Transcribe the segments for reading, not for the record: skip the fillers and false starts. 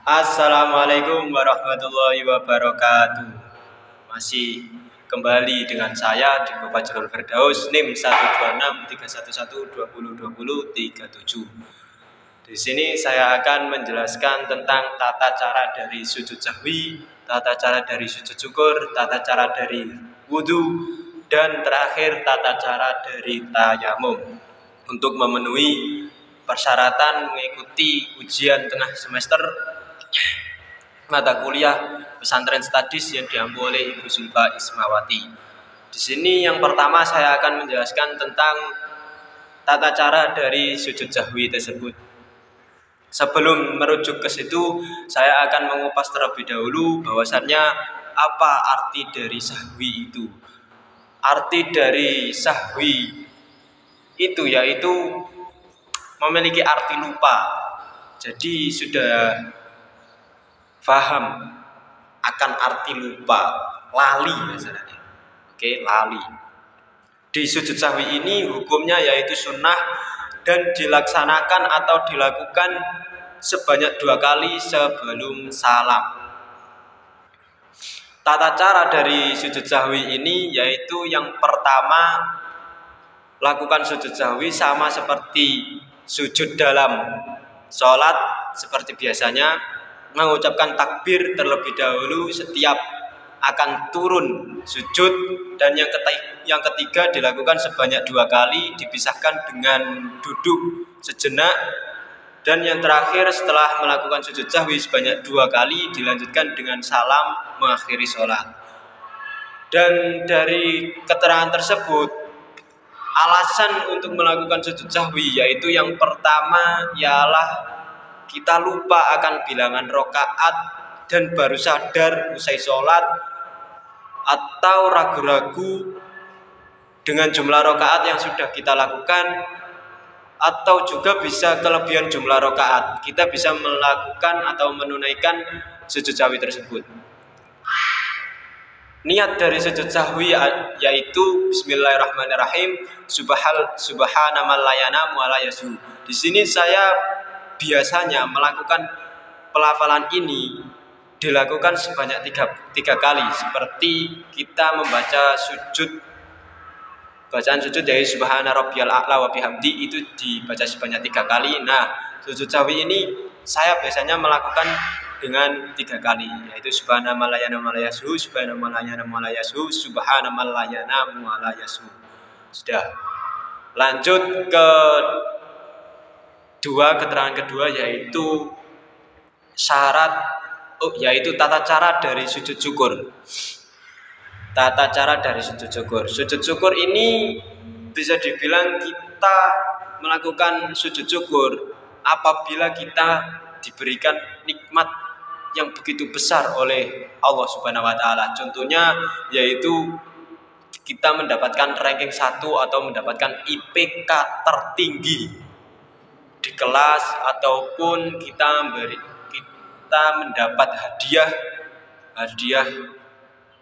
Assalamualaikum warahmatullahi wabarakatuh. Masih kembali dengan saya di Fajrul Firdaus NIM 12631120037. Di sini saya akan menjelaskan tentang tata cara dari sujud sahwi, tata cara dari sujud syukur, tata cara dari wudhu, dan terakhir tata cara dari tayamum untuk memenuhi persyaratan mengikuti ujian tengah semester mata kuliah pesantren stadis yang diampu oleh Ibu Zulfa Ismawati. Di sini yang pertama saya akan menjelaskan tentang tata cara dari sujud sahwi tersebut. Sebelum merujuk ke situ, saya akan mengupas terlebih dahulu bahwasannya apa arti dari sahwi itu. Arti dari sahwi itu yaitu memiliki arti lupa. Jadi sudah paham akan arti lupa, lali masalahnya. Oke, lali. Di sujud sahwi ini hukumnya yaitu sunnah dan dilaksanakan atau dilakukan sebanyak 2 kali sebelum salam. Tata cara dari sujud sahwi ini yaitu yang pertama, lakukan sujud sahwi sama seperti sujud dalam sholat seperti biasanya, mengucapkan takbir terlebih dahulu setiap akan turun sujud, dan yang ketiga dilakukan sebanyak 2 kali dipisahkan dengan duduk sejenak, dan yang terakhir setelah melakukan sujud sahwi sebanyak 2 kali dilanjutkan dengan salam mengakhiri sholat. Dan dari keterangan tersebut, alasan untuk melakukan sujud sahwi yaitu yang pertama ialah kita lupa akan bilangan rakaat dan baru sadar usai sholat, atau ragu-ragu dengan jumlah rakaat yang sudah kita lakukan, atau juga bisa kelebihan jumlah rakaat. Kita bisa melakukan atau menunaikan sujud sahwi tersebut. Niat dari sujud sahwi yaitu Bismillahirrahmanirrahim, subhanaman la yanamu wa la yasu. Di sini saya biasanya melakukan pelafalan ini dilakukan sebanyak tiga kali, seperti kita membaca bacaan sujud dari subhana rabbiyal a'la wa bihamdi itu dibaca sebanyak 3 kali. Nah, sujud sahwi ini saya biasanya melakukan dengan 3 kali, yaitu subhana man la yanamu wa la yasu, subhana man la yanamu wa la yasu, subhana man la yanamu wa la yasu. Sudah. Lanjut ke keterangan kedua yaitu yaitu tata cara dari sujud syukur. Tata cara dari sujud syukur. Sujud syukur ini bisa dibilang kita melakukan sujud syukur apabila kita diberikan nikmat yang begitu besar oleh Allah Subhanahu wa taala. Contohnya yaitu kita mendapatkan ranking 1 atau mendapatkan IPK tertinggi di kelas, ataupun kita mendapat hadiah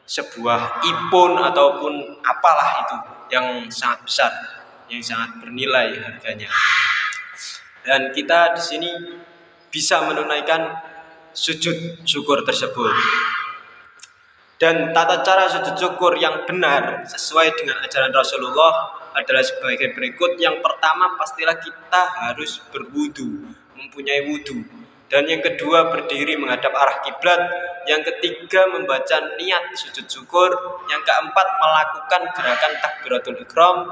sebuah iPhone ataupun apalah itu yang sangat besar, yang sangat bernilai harganya. Dan kita di sini bisa menunaikan sujud syukur tersebut. Dan tata cara sujud syukur yang benar sesuai dengan ajaran Rasulullah adalah sebagai berikut. Yang pertama, pastilah kita harus berwudu, mempunyai wudu. Dan yang kedua, berdiri menghadap arah kiblat. Yang ketiga, membaca niat sujud syukur. Yang keempat, melakukan gerakan takbiratul ihram.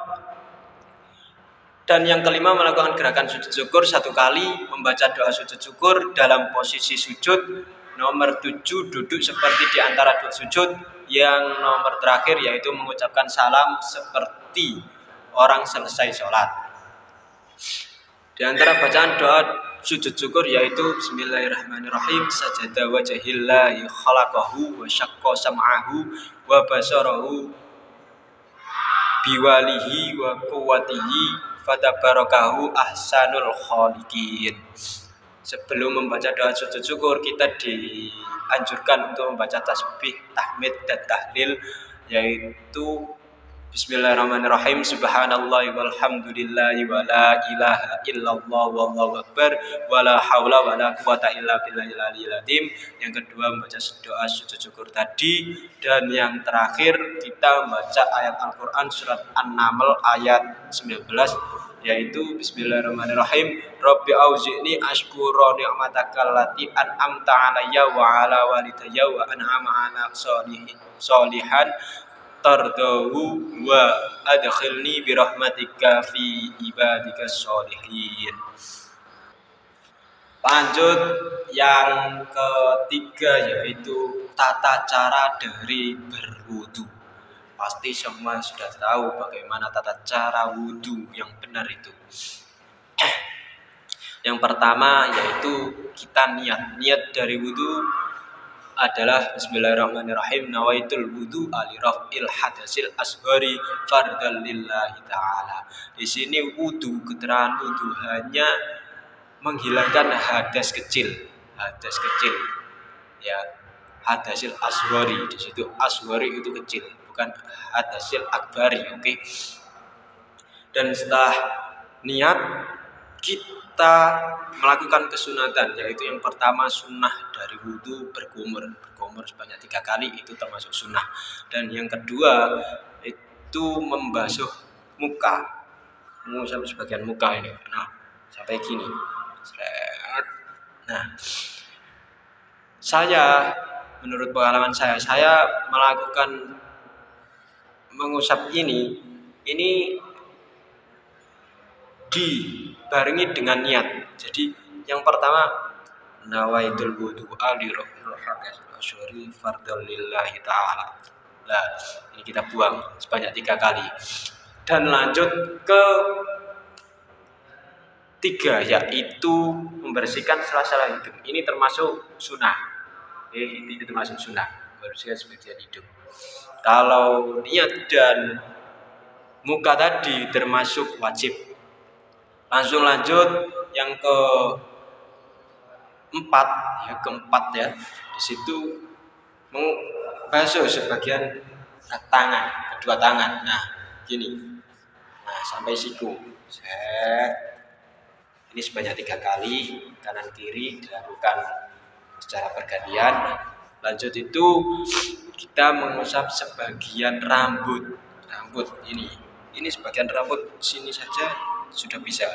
Dan yang kelima, melakukan gerakan sujud syukur 1 kali, membaca doa sujud syukur dalam posisi sujud. Nomor 7, duduk seperti di antara 2 sujud. Yang nomor terakhir yaitu mengucapkan salam seperti orang selesai sholat. Di antara bacaan doa sujud syukur yaitu Bismillahirrahmanirrahim, sajada wajhillahi khalaqahu wa syaqqa sam'ahu wa basarahu biwalihi wa quwwatihi fatabarakahu ahsanul khaliqin. Sebelum membaca doa sujud syukur, kita dianjurkan untuk membaca tasbih, tahmid, dan tahlil, yaitu Bismillahirrahmanirrahim. Subhanallah walhamdulillahi wa la ilaha illallah wallahu akbar wa la haula wa la quwata illa billahil aliyil azim. Yang kedua membaca doa sujud syukur tadi, dan yang terakhir kita membaca ayat Al-Qur'an surat An-Naml ayat 19, yaitu Bismillahirrahmanirrahim. Rabbi auzi'ni ashkura ni'mataka allati an'amta 'alayya wa 'ala walidayya wa an'ama 'ala sholihan tardahu wa adkhilni birahmatika fi ibadika sholihin. Lanjut yang ketiga, yaitu tata cara dari berwudu. Pasti semua sudah tahu bagaimana tata cara wudu yang benar itu. Yang pertama yaitu kita niat dari wudu adalah Bismillahirrahmanirrahim. Nawaitul wudu alirafil hadasil asghari fardhan lillahi ta'ala. Di sini wudu, keterangan wudu hanya menghilangkan hadas kecil ya, hadasil asghari. Di situ asghari itu kecil, bukan hadasil akbari, oke? Dan setelah niat kita melakukan kesunatan, yaitu yang pertama sunnah dari wudhu berkumur sebanyak 3 kali, itu termasuk sunnah. Dan yang kedua itu membasuh muka, mengusap sebagian muka ini, nah sampai gini. Nah, menurut pengalaman saya melakukan mengusap ini dibarengi dengan niat. Jadi yang pertama nawaitul wudu alirafil hadasil asghari fardhan lillahi ta'ala. Nah, ini kita buang sebanyak 3 kali. Dan lanjut ke 3, yaitu membersihkan sela-sela hidung. Ini termasuk sunnah. Ini termasuk sunnah, membersihkan sebagian hidung. Kalau niat dan muka tadi termasuk wajib. Langsung lanjut yang keempat ya. Di situ membasuh sebagian tangan, kedua tangan. Nah, gini. Nah, sampai siku. Ini sebanyak 3 kali, kanan kiri dilakukan secara bergantian. Lanjut itu kita mengusap sebagian rambut ini sebagian rambut sini saja sudah bisa,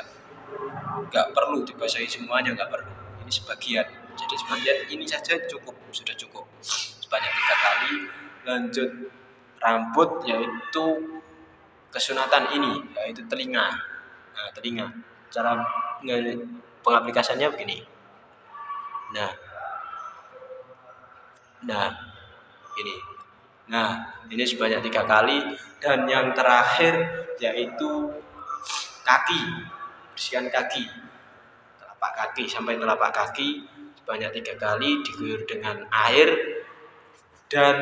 nggak perlu dibasahi semuanya, nggak perlu. Ini sebagian, jadi sebagian ini saja sudah cukup sebanyak 3 kali. Lanjut rambut, yaitu kesunatan ini, yaitu telinga. Nah, telinga cara pengaplikasiannya begini. Nah ini sebanyak 3 kali. Dan yang terakhir yaitu kaki, bersihkan kaki, telapak kaki sampai telapak kaki sebanyak 3 kali diguyur dengan air. Dan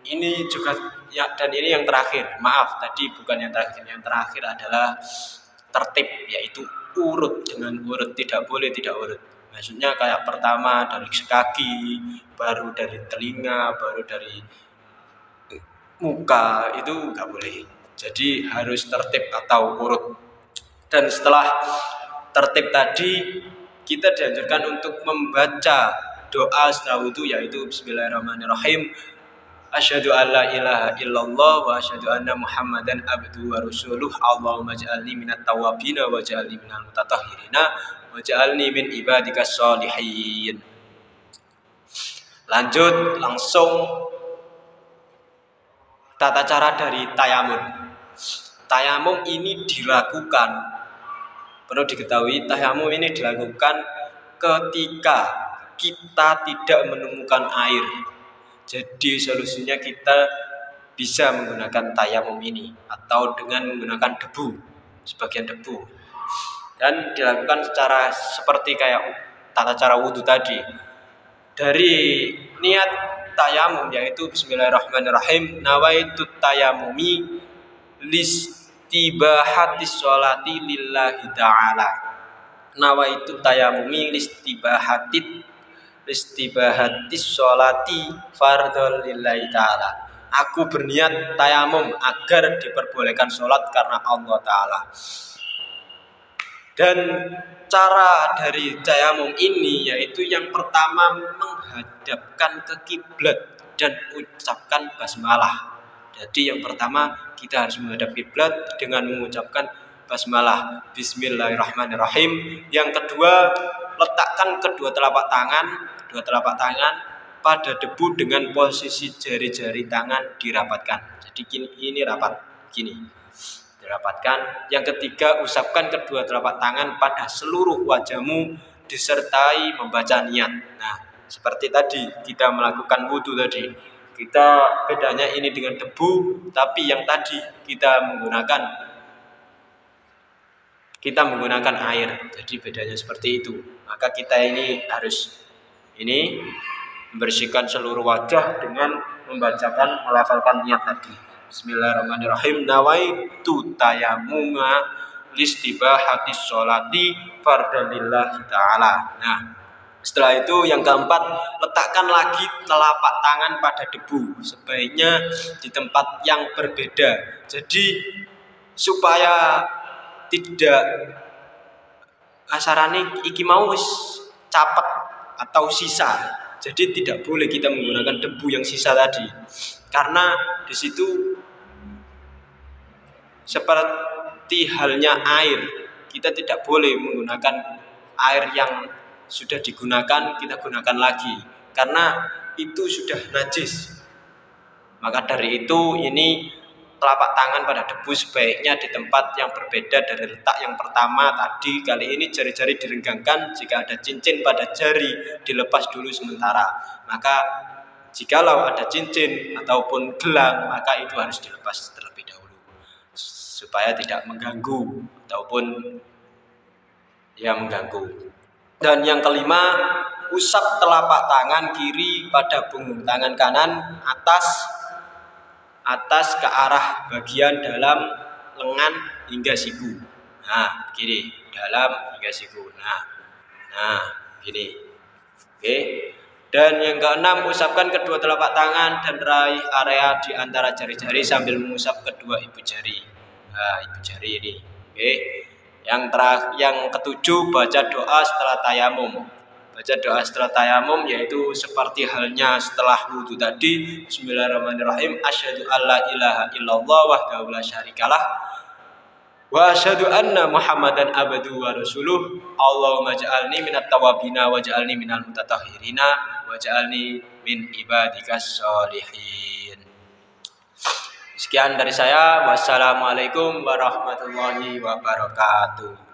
ini juga ya, dan ini yang terakhir, maaf tadi bukan yang terakhir. Yang terakhir adalah tertib, yaitu urut, dengan urut, tidak boleh tidak urut. Maksudnya kayak pertama dari kaki, baru dari telinga, baru dari muka, itu nggak boleh. Jadi harus tertib atau urut. Dan setelah tertib tadi, kita dianjurkan untuk membaca doa setelah wudu, yaitu Bismillahirrahmanirrahim. Asyhadu an la ilaha illallah wa asyhadu anna Muhammadan abduhu wa rasuluh. Allahumma ij'alni minat tawwabina wa ij'alni minal mutatahhirina wa ij'alni min ibadikas sholihin. Lanjut langsung tata cara dari tayamum. Tayamum ini dilakukan, perlu diketahui, tayamum ini dilakukan ketika kita tidak menemukan air. Jadi solusinya kita bisa menggunakan tayamum ini atau dengan menggunakan debu, sebagian debu. Dan dilakukan seperti kayak tata cara wudhu tadi. Dari niat tayamum, yaitu Bismillahirrahmanirrahim. Nawaitut tayamumi listibahatis sholati lillahi ta'ala. Nawaitut tayamumi listibahatis sholati fardhon lillahi ta'ala. Aku berniat tayamum agar diperbolehkan sholat karena Allah Ta'ala. Dan cara dari tayamum ini yaitu yang pertama menghadapkan ke kiblat dan ucapkan basmalah. Jadi yang pertama kita harus menghadap kiblat dengan mengucapkan basmalah, Bismillahirrahmanirrahim. Yang kedua, letakkan kedua telapak tangan pada debu dengan posisi jari-jari tangan dirapatkan. Jadi ini rapat gini. Dirapatkan. Yang ketiga, usapkan kedua telapak tangan pada seluruh wajahmu disertai membaca niat. Nah, seperti tadi kita melakukan wudu tadi. Kita bedanya ini dengan debu, tapi yang tadi kita menggunakan air. Jadi bedanya seperti itu. Maka kita ini harus membersihkan seluruh wajah dengan melafalkan niat tadi. Bismillahirrahmanirrahim. Nawaitu tayamuma listibahatis sholati fardalillahi ta'ala. Nah, setelah itu yang keempat, letakkan lagi telapak tangan pada debu. Sebaiknya di tempat yang berbeda. Jadi supaya tidak asarane iki mau wis capek atau sisa. Jadi tidak boleh kita menggunakan debu yang sisa tadi. Karena di situ seperti halnya air, kita tidak boleh menggunakan air yang sudah digunakan kita gunakan lagi karena itu sudah najis. Maka dari itu ini telapak tangan pada debu sebaiknya di tempat yang berbeda dari letak yang pertama tadi. Kali ini jari-jari direnggangkan, jika ada cincin pada jari dilepas dulu sementara. Maka jikalau ada cincin ataupun gelang, maka itu harus dilepas terlebih dahulu supaya tidak mengganggu ataupun mengganggu. Dan yang kelima, usap telapak tangan kiri pada punggung tangan kanan atas ke arah bagian dalam lengan hingga siku. Nah, kiri dalam hingga siku. Nah, gini. Oke. Dan yang keenam, usapkan kedua telapak tangan dan raih area di antara jari-jari sambil mengusap kedua ibu jari. Nah, ibu jari ini. Oke. Yang ketujuh, baca doa setelah tayamum. Baca doa setelah tayamum yaitu seperti halnya setelah wudu tadi. Bismillahirrahmanirrahim. Asyhadu alla ilaha illallah wahdahu la syarikalah wa asyhadu anna Muhammadan abduhu wa rasuluh. Allahumma ja'alni minat tawabina wa ja'alni minal mutatahhirina wa ja'alni min ibadikas sholihin. Sekian dari saya. Wassalamualaikum warahmatullahi wabarakatuh.